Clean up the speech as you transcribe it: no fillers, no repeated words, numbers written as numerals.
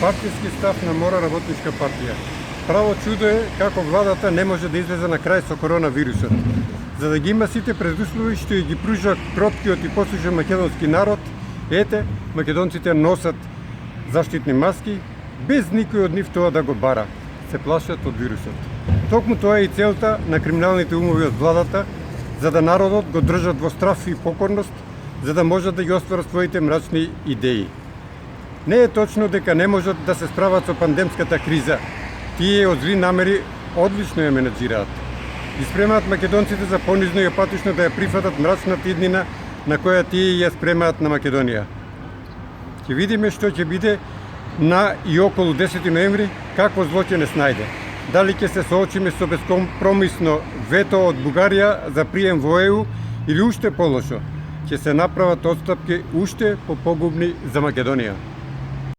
партиски став на Мора работничка партија. Право чудо е како владата не може да излезе на крај со коронавирусот. За да ги има сите предуслови што ги пружа кроткиот и послушен македонски народ, ете, македонците носат заштитни маски, без никој од нив тоа да го бара. Се плашат од вирусот. Токму тоа е и целта на криминалните умови од владата, за да народот го држат во страх и покорност, за да можат да ги остварат своите мрачни идеи. Не е точно дека не можат да се справат со пандемската криза. Тие од зли намери одлично ја менаџираат. Ги спремаат македонците за понизно и апатично да ја прифатат мрачната иднина на која тие ја спремаат на Македонија. Ќе видиме што ќе биде на и околу 10 ноември, какво зло ќе не снајде. Дали ќе се соочиме со бескомпромисно вето од Бугарија за прием во ЕУ или уште полошо, ќе се направат отстапки уште попогубни за Македонија.